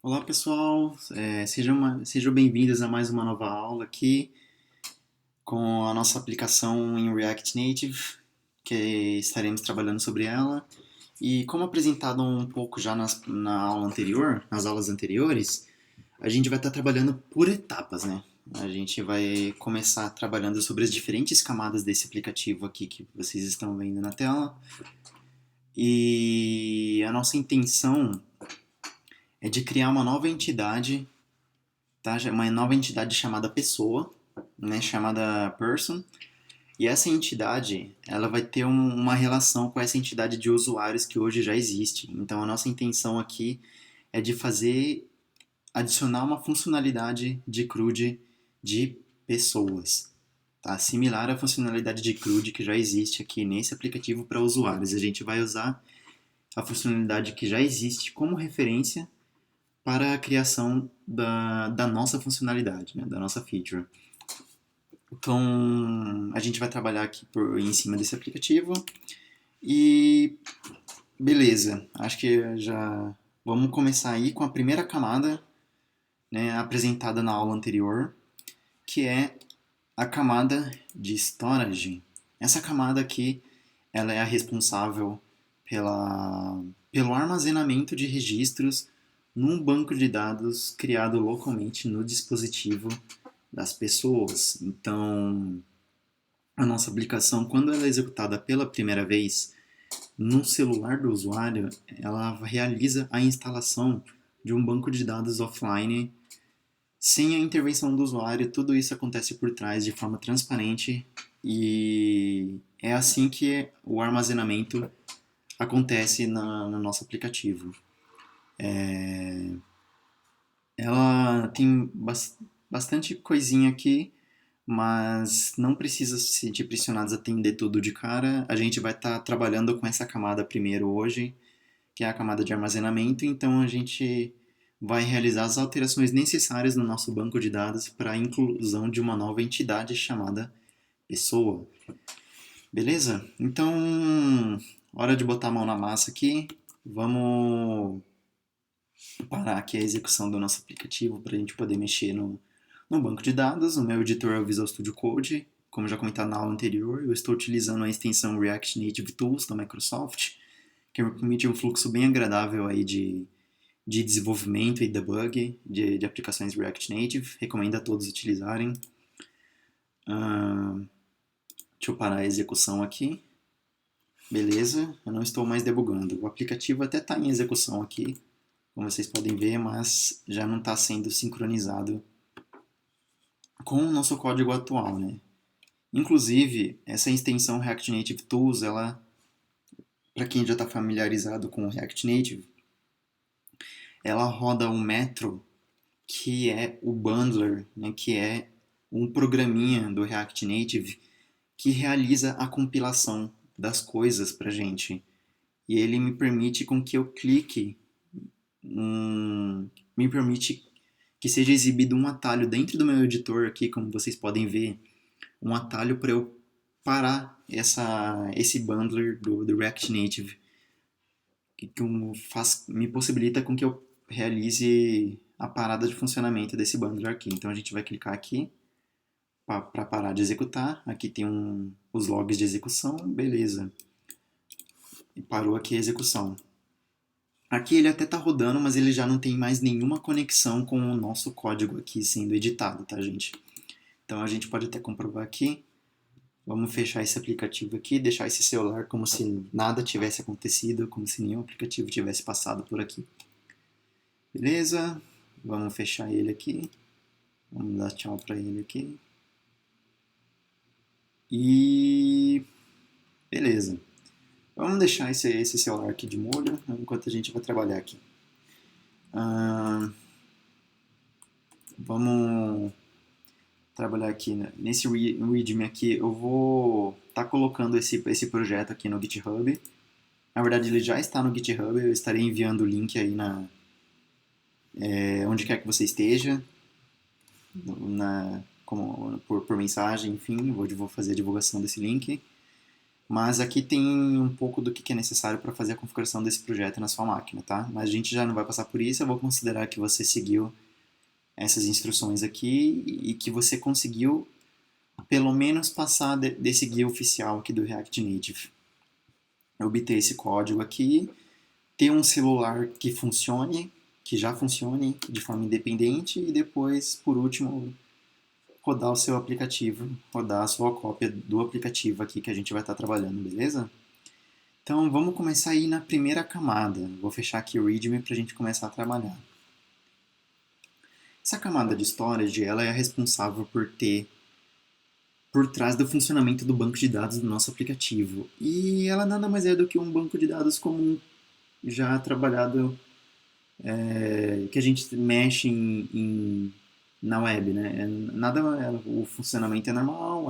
Olá pessoal, sejam bem-vindos a mais uma nova aula aqui com a nossa aplicação em React Native, que estaremos trabalhando sobre ela. E como apresentado um pouco já na aula anterior, nas aulas anteriores, a gente vai estar trabalhando por etapas, né? A gente vai começar trabalhando sobre as diferentes camadas desse aplicativo aqui que vocês estão vendo na tela. E a nossa intenção é de criar uma nova entidade, tá? Uma nova entidade chamada pessoa, né? Chamada person. E essa entidade, ela vai ter uma relação com essa entidade de usuários que hoje já existe. Então a nossa intenção aqui é de adicionar uma funcionalidade de CRUD de pessoas, tá? Similar à funcionalidade de CRUD que já existe aqui nesse aplicativo para usuários. A gente vai usar a funcionalidade que já existe como referência para a criação da nossa funcionalidade, né? Da nossa feature. Então, a gente vai trabalhar aqui em cima desse aplicativo e beleza, acho que já vamos começar aí com a primeira camada, né, apresentada na aula anterior, que é a camada de storage. Essa camada aqui, ela é a responsável pelo armazenamento de registros num banco de dados criado localmente no dispositivo das pessoas. Então, a nossa aplicação, quando ela é executada pela primeira vez no celular do usuário, ela realiza a instalação de um banco de dados offline sem a intervenção do usuário. Tudo isso acontece por trás de forma transparente e é assim que o armazenamento acontece no nosso aplicativo. Ela tem bastante coisinha aqui, mas não precisa se sentir pressionados a atender tudo de cara. A gente vai estar trabalhando com essa camada primeiro hoje, que é a camada de armazenamento, então a gente vai realizar as alterações necessárias no nosso banco de dados para a inclusão de uma nova entidade chamada pessoa. Beleza? Então, hora de botar a mão na massa aqui. Vamos parar aqui a execução do nosso aplicativo para a gente poder mexer no banco de dados. O meu editor é o Visual Studio Code. Como já comentado na aula anterior, eu estou utilizando a extensão React Native Tools da Microsoft, que me permite um fluxo bem agradável aí de desenvolvimento e debug de aplicações React Native. Recomendo a todos utilizarem. Deixa eu parar a execução aqui. Beleza, eu não estou mais debugando. O aplicativo até está em execução aqui, como vocês podem ver, mas já não está sendo sincronizado com o nosso código atual, né? Inclusive, essa extensão React Native Tools, ela, para quem já está familiarizado com o React Native, ela roda um Metro, que é o bundler, né, que é um programinha do React Native que realiza a compilação das coisas para gente. E ele me permite com que eu clique, me permite que seja exibido um atalho dentro do meu editor aqui, como vocês podem ver, um atalho para eu parar esse bundler do React Native, me possibilita com que eu realize a parada de funcionamento desse bundler aqui. Então a gente vai clicar aqui para parar de executar. Aqui tem os logs de execução, beleza. E parou aqui a execução. Aqui ele até está rodando, mas ele já não tem mais nenhuma conexão com o nosso código aqui sendo editado, tá, gente? Então a gente pode até comprovar aqui. Vamos fechar esse aplicativo aqui, deixar esse celular como se nada tivesse acontecido, como se nenhum aplicativo tivesse passado por aqui. Beleza? Vamos fechar ele aqui. Vamos dar tchau para ele aqui. E beleza. Vamos deixar esse celular aqui de molho enquanto a gente vai trabalhar aqui. Vamos trabalhar aqui nesse readme aqui. Eu vou estar colocando esse projeto aqui no GitHub. Na verdade, ele já está no GitHub. Eu estarei enviando o link aí onde quer que você esteja, por mensagem, enfim. Vou fazer a divulgação desse link. Mas aqui tem um pouco do que é necessário para fazer a configuração desse projeto na sua máquina, tá? Mas a gente já não vai passar por isso, eu vou considerar que você seguiu essas instruções aqui e que você conseguiu pelo menos passar desse guia oficial aqui do React Native. Obter esse código aqui, ter um celular que funcione, que já funcione de forma independente e depois, por último, rodar o seu aplicativo, rodar a sua cópia do aplicativo aqui que a gente vai estar trabalhando, beleza? Então vamos começar aí na primeira camada. Vou fechar aqui o README para a gente começar a trabalhar. Essa camada de storage ela é responsável por ter por trás do funcionamento do banco de dados do nosso aplicativo. E ela nada mais é do que um banco de dados comum, já trabalhado, que a gente mexe na web, né? O funcionamento é normal,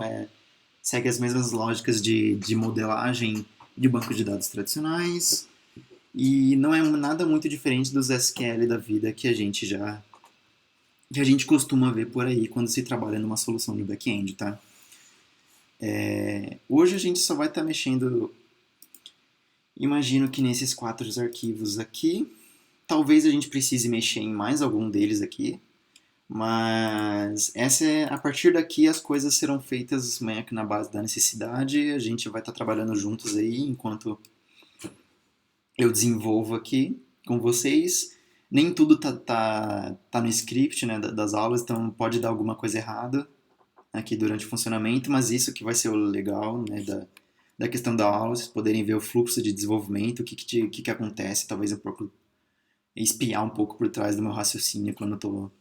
segue as mesmas lógicas de modelagem de banco de dados tradicionais e não é nada muito diferente dos SQL da vida que a gente costuma ver por aí quando se trabalha numa solução de back-end, tá? Hoje a gente só vai estar mexendo, imagino que nesses 4 arquivos aqui. Talvez a gente precise mexer em mais algum deles aqui, mas a partir daqui as coisas serão feitas meio que na base da necessidade. A gente vai estar trabalhando juntos aí enquanto eu desenvolvo aqui com vocês. Nem tudo tá no script, né, das aulas, então pode dar alguma coisa errada aqui durante o funcionamento, mas isso que vai ser o legal, né, da questão da aula, vocês poderem ver o fluxo de desenvolvimento, o que acontece, talvez um pouco espiar um pouco por trás do meu raciocínio quando eu estou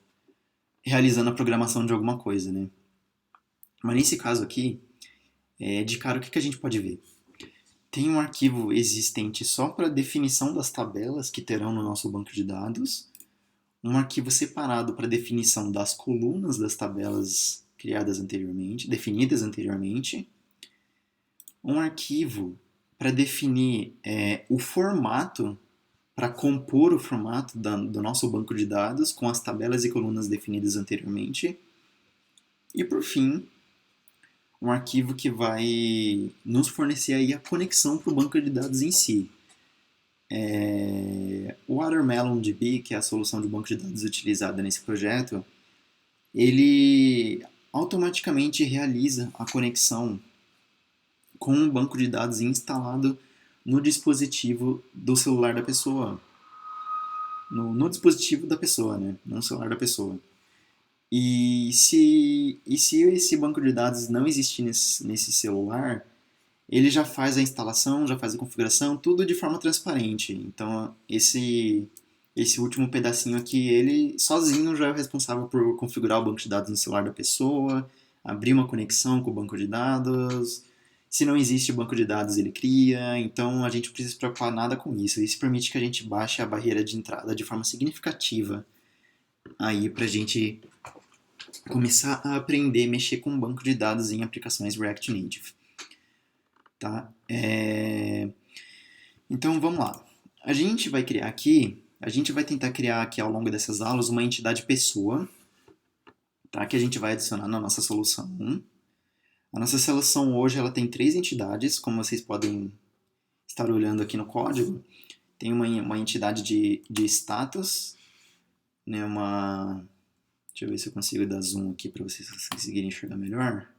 realizando a programação de alguma coisa, né? Mas nesse caso aqui, de cara, o que a gente pode ver? Tem um arquivo existente só para definição das tabelas que terão no nosso banco de dados, um arquivo separado para definição das colunas das tabelas definidas anteriormente, um arquivo para definir o formato, para compor o formato do nosso banco de dados com as tabelas e colunas definidas anteriormente, e por fim, um arquivo que vai nos fornecer aí a conexão para o banco de dados em si. O WatermelonDB, que é a solução de banco de dados utilizada nesse projeto, ele automaticamente realiza a conexão com um banco de dados instalado no dispositivo do celular da pessoa. No dispositivo da pessoa, né? No celular da pessoa. E se esse banco de dados não existir nesse celular, ele já faz a instalação, já faz a configuração, tudo de forma transparente. Então, esse último pedacinho aqui, ele sozinho já é responsável por configurar o banco de dados no celular da pessoa, abrir uma conexão com o banco de dados. Se não existe o banco de dados, ele cria. Então, a gente não precisa se preocupar nada com isso. Isso permite que a gente baixe a barreira de entrada de forma significativa aí para a gente começar a aprender a mexer com banco de dados em aplicações React Native. Tá? Então, vamos lá. A gente vai tentar criar aqui ao longo dessas aulas uma entidade pessoa, tá? Que a gente vai adicionar na nossa solução. A nossa solução hoje ela tem 3 entidades, como vocês podem estar olhando aqui no código. Tem uma entidade de status, né? Deixa eu ver se eu consigo dar zoom aqui para vocês conseguirem enxergar melhor.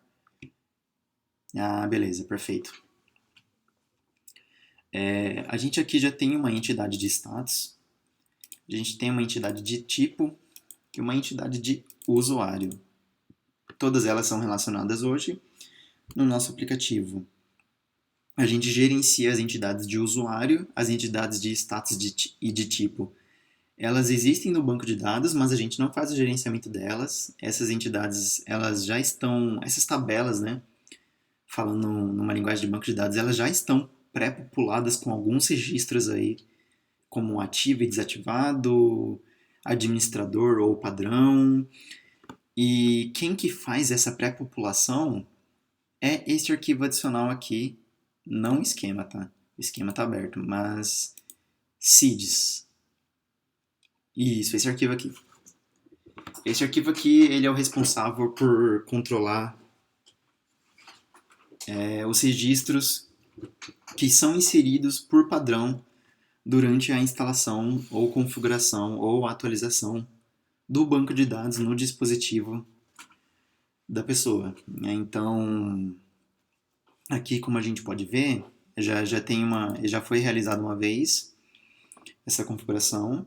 Ah, beleza, perfeito. A gente aqui já tem uma entidade de status, a gente tem uma entidade de tipo e uma entidade de usuário. Todas elas são relacionadas hoje no nosso aplicativo. A gente gerencia as entidades de usuário, as entidades de status e de tipo. Elas existem no banco de dados, mas a gente não faz o gerenciamento delas. Essas entidades, elas já estão, essas tabelas, né, falando numa linguagem de banco de dados, elas já estão pré-populadas com alguns registros aí, como ativo e desativado, administrador ou padrão. E quem que faz essa pré-população é este arquivo adicional aqui, não o esquema, tá? O esquema tá aberto, mas seeds. Isso, esse arquivo aqui. Esse arquivo aqui, ele é o responsável por controlar os registros que são inseridos por padrão durante a instalação ou configuração ou atualização do banco de dados no dispositivo da pessoa. Então, aqui como a gente pode ver, já foi realizada uma vez essa configuração,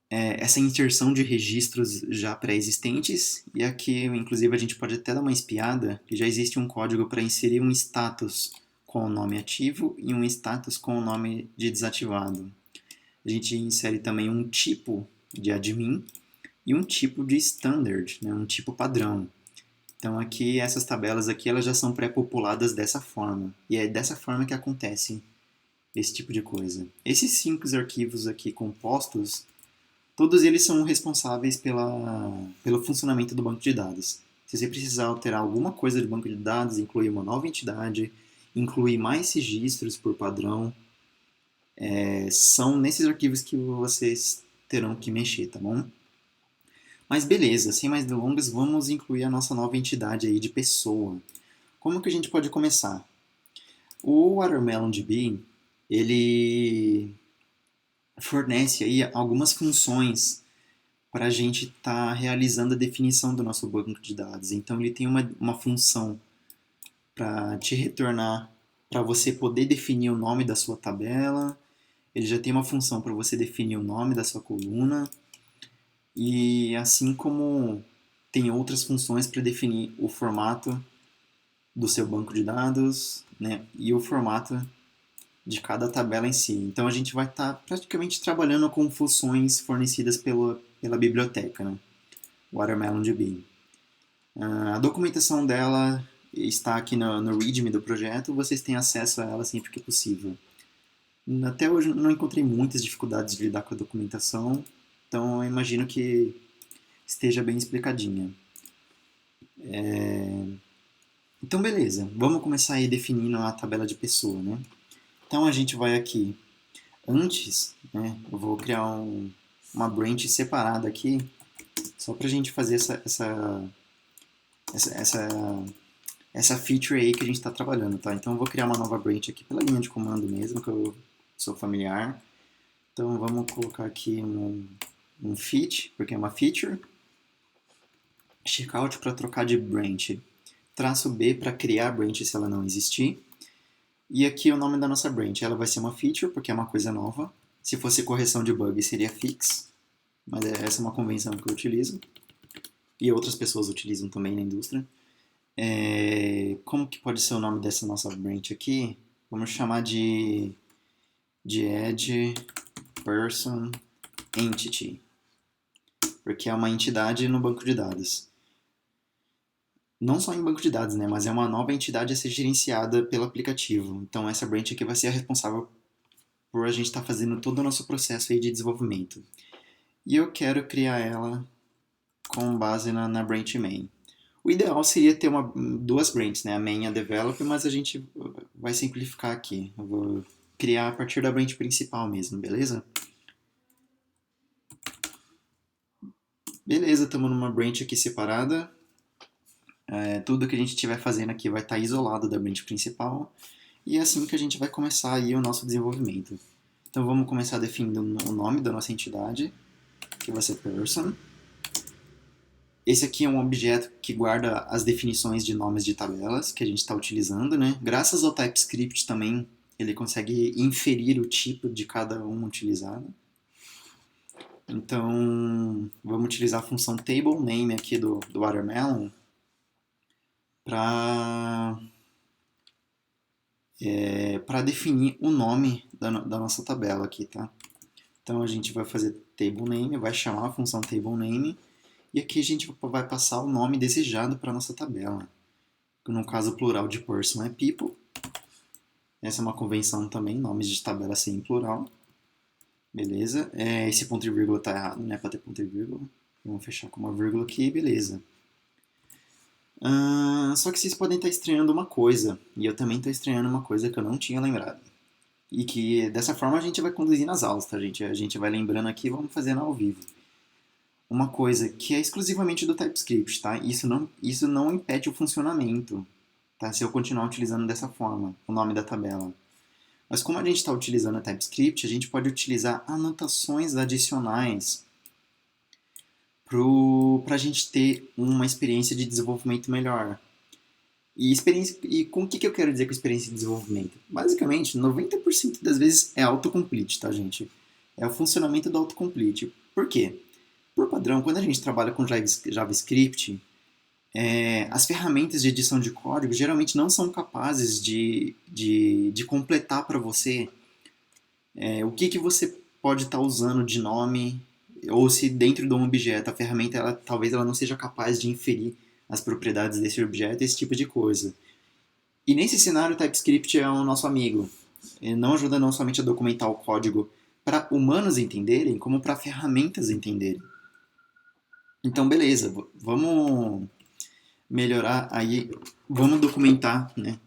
essa inserção de registros já pré-existentes, e aqui, inclusive, a gente pode até dar uma espiada, que já existe um código para inserir um status com o nome ativo e um status com o nome de desativado. A gente insere também um tipo de admin e um tipo de standard, né, um tipo padrão. Então aqui, essas tabelas aqui, elas já são pré-populadas dessa forma, e é dessa forma que acontece esse tipo de coisa. Esses 5 arquivos aqui compostos, todos eles são responsáveis pelo funcionamento do banco de dados. Se você precisar alterar alguma coisa do banco de dados, incluir uma nova entidade, incluir mais registros por padrão, são nesses arquivos que vocês terão que mexer, tá bom? Mas beleza, sem mais delongas, vamos incluir a nossa nova entidade aí de pessoa. Como que a gente pode começar? O WatermelonDB, ele fornece aí algumas funções para a gente estar realizando a definição do nosso banco de dados. Então ele tem uma função para te retornar, para você poder definir o nome da sua tabela. Ele já tem uma função para você definir o nome da sua coluna. E assim como tem outras funções para definir o formato do seu banco de dados, né, e o formato de cada tabela em si. Então a gente vai estar praticamente trabalhando com funções fornecidas pela biblioteca, né, WatermelonDB. A documentação dela está aqui no README do projeto, vocês têm acesso a ela sempre que possível. Até hoje não encontrei muitas dificuldades de lidar com a documentação, então eu imagino que esteja bem explicadinha. Então beleza, vamos começar aí definindo a tabela de pessoa, né? Então a gente vai aqui, antes, né, eu vou criar uma branch separada aqui, só pra gente fazer essa feature aí que a gente está trabalhando, tá? Então eu vou criar uma nova branch aqui pela linha de comando mesmo, que eu sou familiar. Então vamos colocar aqui um fit, porque é uma feature. Checkout para trocar de branch. Traço B para criar a branch se ela não existir. E aqui o nome da nossa branch. Ela vai ser uma feature, porque é uma coisa nova. Se fosse correção de bug, seria fix. Mas essa é uma convenção que eu utilizo. E outras pessoas utilizam também na indústria. Como que pode ser o nome dessa nossa branch aqui? Vamos chamar de add person entity, porque é uma entidade no banco de dados. Não só em banco de dados, né, mas é uma nova entidade a ser gerenciada pelo aplicativo. Então essa branch aqui vai ser a responsável por a gente estar fazendo todo o nosso processo aí de desenvolvimento. E eu quero criar ela com base na branch main. O ideal seria ter duas branches, né? A main e a develop, mas a gente vai simplificar aqui. Eu vou criar a partir da branch principal mesmo, beleza? Beleza, estamos numa branch aqui separada. Tudo que a gente estiver fazendo aqui vai estar isolado da branch principal. E é assim que a gente vai começar aí o nosso desenvolvimento. Então vamos começar definindo o nome da nossa entidade, que vai ser person. Esse aqui é um objeto que guarda as definições de nomes de tabelas que a gente está utilizando, né? Graças ao TypeScript também, ele consegue inferir o tipo de cada um utilizado. Então, vamos utilizar a função TableName aqui do Watermelon para definir o nome da nossa tabela aqui, tá? Então, a gente vai fazer TableName, vai chamar a função TableName, e aqui a gente vai passar o nome desejado para a nossa tabela. No caso, o plural de person é people. Essa é uma convenção também, nomes de tabela ser em plural. Beleza. Esse ponto e vírgula está errado, não é para ter ponto e vírgula. Vamos fechar com uma vírgula aqui, beleza. Só que vocês podem estar estranhando uma coisa, e eu também estou estranhando uma coisa que eu não tinha lembrado. E que dessa forma a gente vai conduzir nas aulas, tá, gente? A gente vai lembrando aqui e vamos fazendo ao vivo. Uma coisa que é exclusivamente do TypeScript, tá? Isso não impede o funcionamento tá? Se eu continuar utilizando dessa forma, o nome da tabela. Mas como a gente está utilizando a TypeScript, a gente pode utilizar anotações adicionais para a gente ter uma experiência de desenvolvimento melhor. E com o que eu quero dizer com experiência de desenvolvimento? Basicamente, 90% das vezes é autocomplete, tá, gente? É o funcionamento do autocomplete. Por quê? Por padrão, quando a gente trabalha com JavaScript, as ferramentas de edição de código geralmente não são capazes de completar para você o que você pode estar usando de nome, ou se dentro de um objeto a ferramenta talvez ela não seja capaz de inferir as propriedades desse objeto, esse tipo de coisa. E nesse cenário, o TypeScript é o nosso amigo. Ele não ajuda não somente a documentar o código para humanos entenderem, como para ferramentas entenderem. Então, beleza, vamos melhorar aí, vamos documentar, né,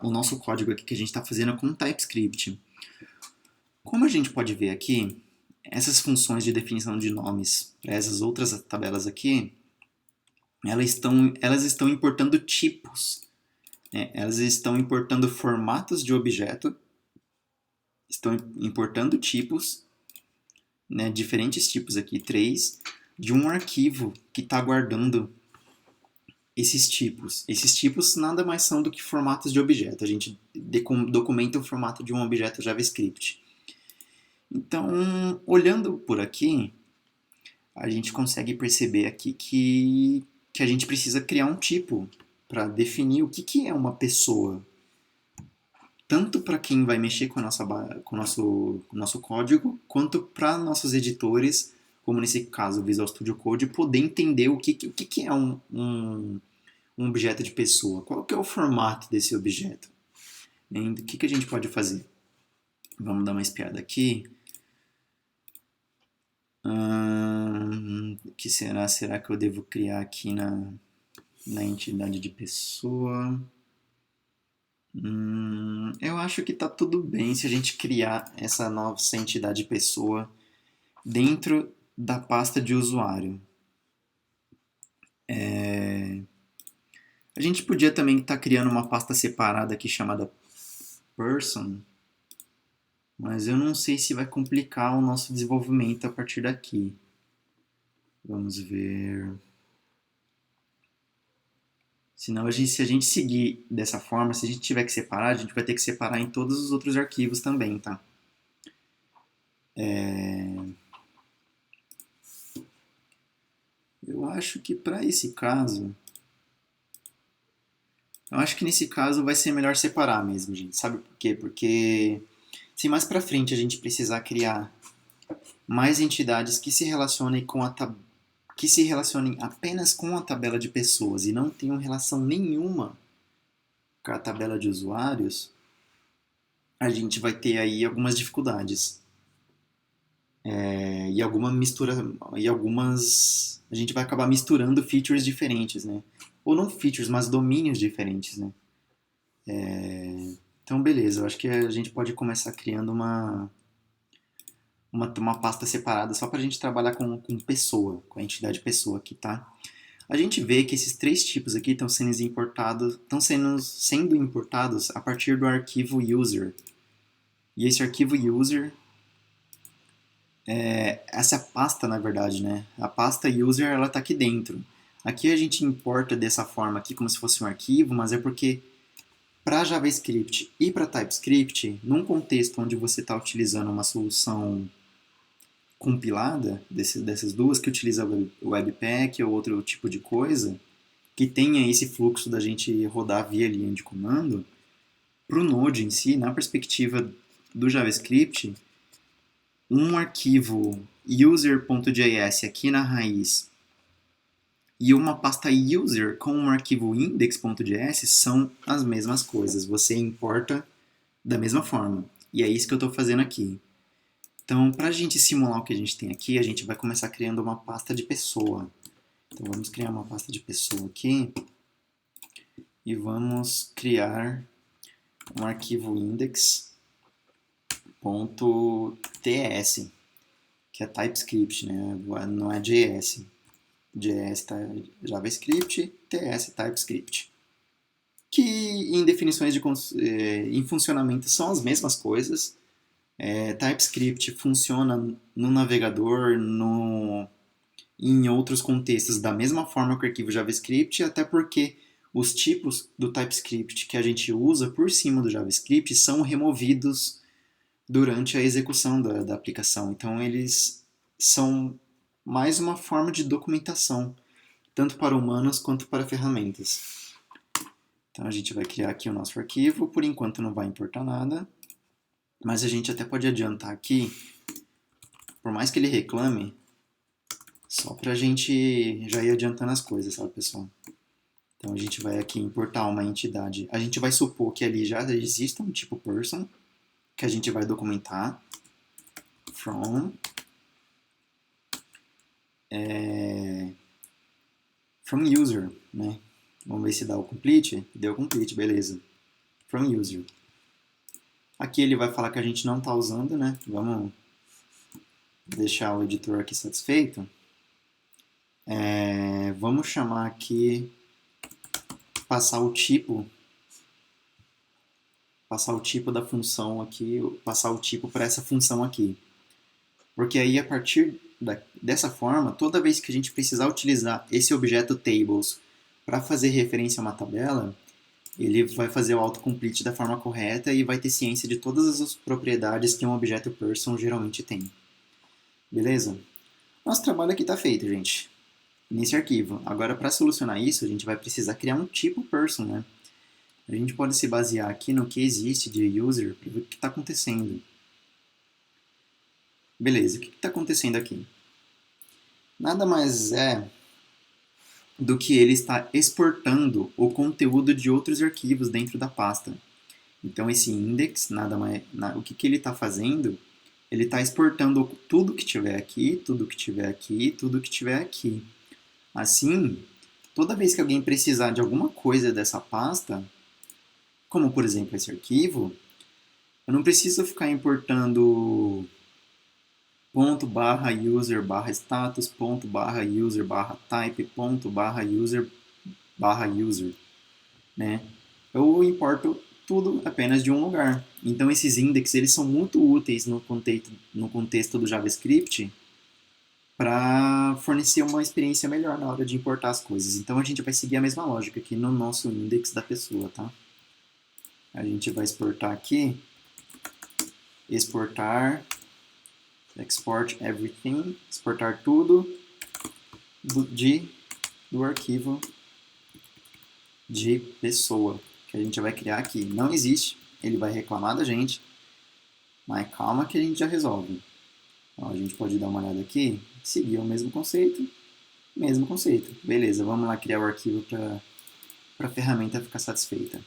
o nosso código aqui que a gente está fazendo com TypeScript. Como a gente pode ver aqui, essas funções de definição de nomes para essas outras tabelas aqui, elas estão importando tipos, né? Elas estão importando formatos de objeto, estão importando tipos, né, diferentes tipos aqui, 3, de um arquivo que está guardando esses tipos. Esses tipos nada mais são do que formatos de objeto. A gente documenta o formato de um objeto JavaScript. Então, olhando por aqui, a gente consegue perceber aqui que a gente precisa criar um tipo para definir o que é uma pessoa. Tanto para quem vai mexer com, com o nosso código, quanto para nossos editores, como nesse caso o Visual Studio Code, poder entender o que é um objeto de pessoa. Qual que é o formato desse objeto? E o que a gente pode fazer? Vamos dar uma espiada aqui. O que será? Será que eu devo criar aqui na entidade de pessoa? Eu acho que está tudo bem se a gente criar essa nova entidade de pessoa dentro da pasta de usuário. A gente podia também estar criando uma pasta separada aqui chamada person, mas eu não sei se vai complicar o nosso desenvolvimento a partir daqui. Vamos ver. Senão, se a gente seguir dessa forma, se a gente tiver que separar, a gente vai ter que separar em todos os outros arquivos também, tá? Eu acho que para esse caso... Eu acho que nesse caso vai ser melhor separar mesmo, gente. Sabe por quê? Porque se mais pra frente a gente precisar criar mais entidades que se relacionem que se relacionem apenas com a tabela de pessoas e não tenham relação nenhuma com a tabela de usuários, a gente vai ter aí algumas dificuldades. E alguma mistura. E algumas. A gente vai acabar misturando features diferentes, né? Ou não features, mas domínios diferentes, né? Então, beleza. Eu acho que a gente pode começar criando uma pasta separada só para a gente trabalhar com pessoa, com a entidade pessoa aqui, tá? A gente vê que esses 3 tipos aqui estão sendo importados a partir do arquivo user. E esse arquivo user essa pasta, na verdade, né? A pasta user, ela está aqui dentro. Aqui a gente importa dessa forma aqui, como se fosse um arquivo, mas é porque para JavaScript e para TypeScript, num contexto onde você está utilizando uma solução compilada, dessas duas, que utiliza o Webpack ou outro tipo de coisa, que tenha esse fluxo da gente rodar via linha de comando, para o Node em si, na perspectiva do JavaScript, um arquivo user.js aqui na raiz e uma pasta user com um arquivo index.js são as mesmas coisas. Você importa da mesma forma. E é isso que eu estou fazendo aqui. Então, para a gente simular o que a gente tem aqui, a gente vai começar criando uma pasta de pessoa. Então, vamos criar uma pasta de pessoa aqui e vamos criar um arquivo index.ts, que é TypeScript, né? Não é JS. JS tá JavaScript, TS TypeScript. que em definições em funcionamento são as mesmas coisas. TypeScript funciona no navegador, em outros contextos da mesma forma que o arquivo JavaScript, até porque os tipos do TypeScript que a gente usa por cima do JavaScript são removidos durante a execução da aplicação. Então, eles são mais uma forma de documentação, tanto para humanos quanto para ferramentas. Então, a gente vai criar aqui o nosso arquivo. Por enquanto, não vai importar nada, mas a gente até pode adiantar aqui, por mais que ele reclame, só para a gente já ir adiantando as coisas, sabe, pessoal? Então, a gente vai aqui importar uma entidade. A gente vai supor que ali já exista um tipo person, que a gente vai documentar from user, né? Vamos ver se dá o complete. Deu complete, beleza. From user. Aqui ele vai falar que a gente não está usando, né? Vamos deixar o editor aqui satisfeito. Vamos chamar aqui, passar o tipo da função aqui, passar o tipo para essa função aqui. Porque aí, a partir dessa forma, toda vez que a gente precisar utilizar esse objeto tables para fazer referência a uma tabela, ele vai fazer o autocomplete da forma correta e vai ter ciência de todas as propriedades que um objeto person geralmente tem. Beleza? Nosso trabalho aqui está feito, gente, nesse arquivo. Agora, para solucionar isso, a gente vai precisar criar um tipo person, né? A gente pode se basear aqui no que existe de user para ver o que está acontecendo. Beleza, o que está acontecendo aqui? Nada mais é do que ele está exportando o conteúdo de outros arquivos dentro da pasta. Então, esse index, o que ele está fazendo? Ele está exportando tudo que tiver aqui, tudo que tiver aqui, tudo que tiver aqui. Assim, toda vez que alguém precisar de alguma coisa dessa pasta, como por exemplo esse arquivo, eu não preciso ficar importando ponto barra user barra status, ponto barra user barra type, ponto barra user, né? Eu importo tudo apenas de um lugar. Então esses index eles são muito úteis no contexto do JavaScript para fornecer uma experiência melhor na hora de importar as coisas. Então a gente vai seguir a mesma lógica aqui no nosso index da pessoa, tá? A gente vai exportar aqui, exportar, export everything, exportar tudo do arquivo de pessoa que a gente vai criar aqui. Não existe, ele vai reclamar da gente, mas calma que a gente já resolve. Então, a gente pode dar uma olhada aqui, seguir o mesmo conceito, Beleza, vamos lá criar o arquivo para a ferramenta ficar satisfeita.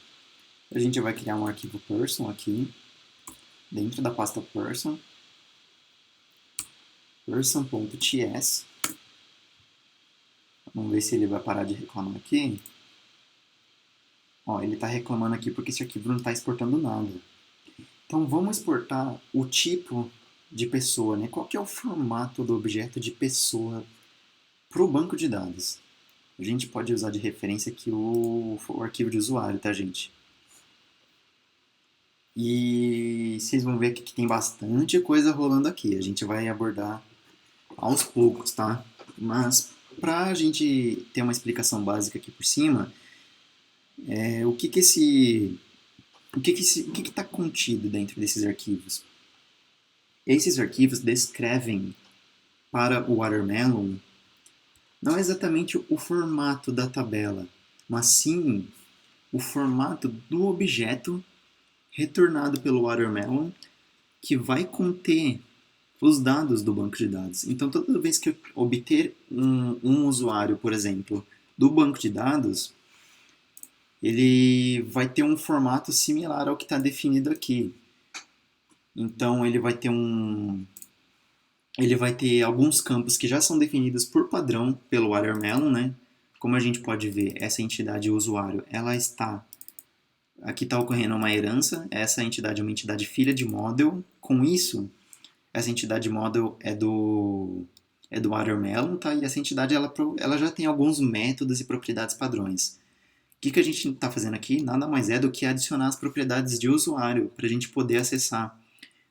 A gente vai criar um arquivo person aqui, dentro da pasta person, person.ts. Vamos ver se ele vai parar de reclamar aqui. Ó, ele está reclamando aqui porque esse arquivo não está exportando nada. Então vamos exportar o tipo de pessoa, né? Qual que é o formato do objeto de pessoa para o banco de dados? A gente pode usar de referência aqui o arquivo de usuário, tá, gente? E vocês vão ver aqui que tem bastante coisa rolando aqui. A gente vai abordar aos poucos, tá? Mas para a gente ter uma explicação básica aqui por cima, o que está contido dentro desses arquivos? Esses arquivos descrevem para o Watermelon não exatamente o formato da tabela, mas sim o formato do objeto retornado pelo Watermelon que vai conter os dados do banco de dados. Então, toda vez que eu obter um usuário, por exemplo, do banco de dados, ele vai ter um formato similar ao que está definido aqui. Então, ele vai ter alguns campos que já são definidos por padrão pelo Watermelon, né? Como a gente pode ver, essa entidade usuário, ela está... Aqui está ocorrendo uma herança, essa entidade é uma entidade filha de model. Com isso, essa entidade model é do Watermelon, tá? E essa entidade ela já tem alguns métodos e propriedades padrões. que a gente está fazendo aqui? Nada mais é do que adicionar as propriedades de usuário para a gente poder acessar.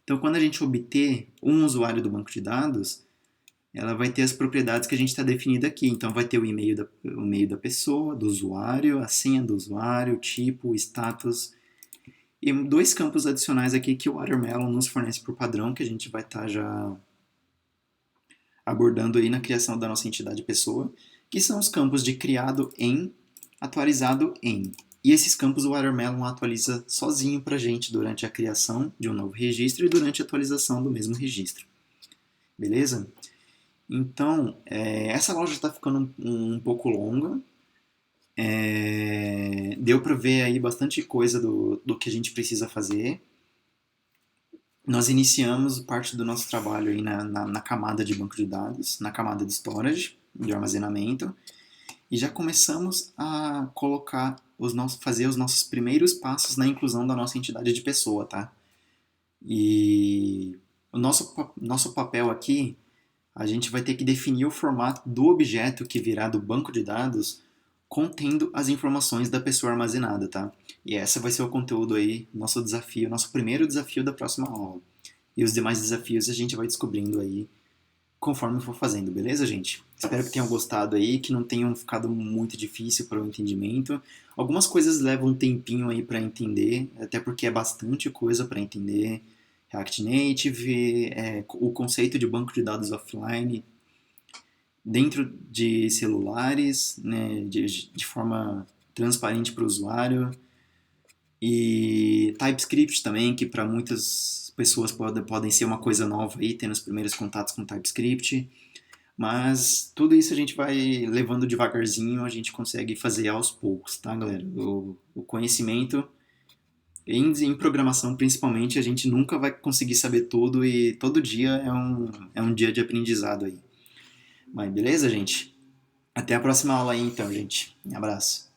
Então, quando a gente obter um usuário do banco de dados, ela vai ter as propriedades que a gente está definindo aqui. Então, vai ter o e-mail da pessoa, do usuário, a senha do usuário, o tipo, o status, e dois campos adicionais aqui que o Watermelon nos fornece por padrão, que a gente vai estar já abordando aí na criação da nossa entidade pessoa, que são os campos de criado em, atualizado em. E esses campos o Watermelon atualiza sozinho para a gente durante a criação de um novo registro e durante a atualização do mesmo registro. Beleza? Então, essa loja está ficando um pouco longa. Deu para ver aí bastante coisa do que a gente precisa fazer. Nós iniciamos parte do nosso trabalho aí na camada de banco de dados, na camada de storage, de armazenamento, e já começamos a fazer os nossos primeiros passos na inclusão da nossa entidade de pessoa, tá? E o nosso papel aqui, a gente vai ter que definir o formato do objeto que virá do banco de dados contendo as informações da pessoa armazenada, tá? E essa vai ser o conteúdo aí, nosso desafio, nosso primeiro desafio da próxima aula. E os demais desafios a gente vai descobrindo aí conforme for fazendo, beleza, gente? Espero que tenham gostado aí, que não tenham ficado muito difícil para o entendimento. Algumas coisas levam um tempinho aí para entender, até porque é bastante coisa para entender. React Native, o conceito de banco de dados offline dentro de celulares, né, de forma transparente para o usuário. E TypeScript também, que para muitas pessoas podem ser uma coisa nova aí, tendo os primeiros contatos com TypeScript. Mas tudo isso a gente vai levando devagarzinho, a gente consegue fazer aos poucos, tá, galera? O conhecimento, em programação principalmente, a gente nunca vai conseguir saber tudo e todo dia é um dia de aprendizado aí. Mas beleza, gente? Até a próxima aula aí então, gente. Um abraço.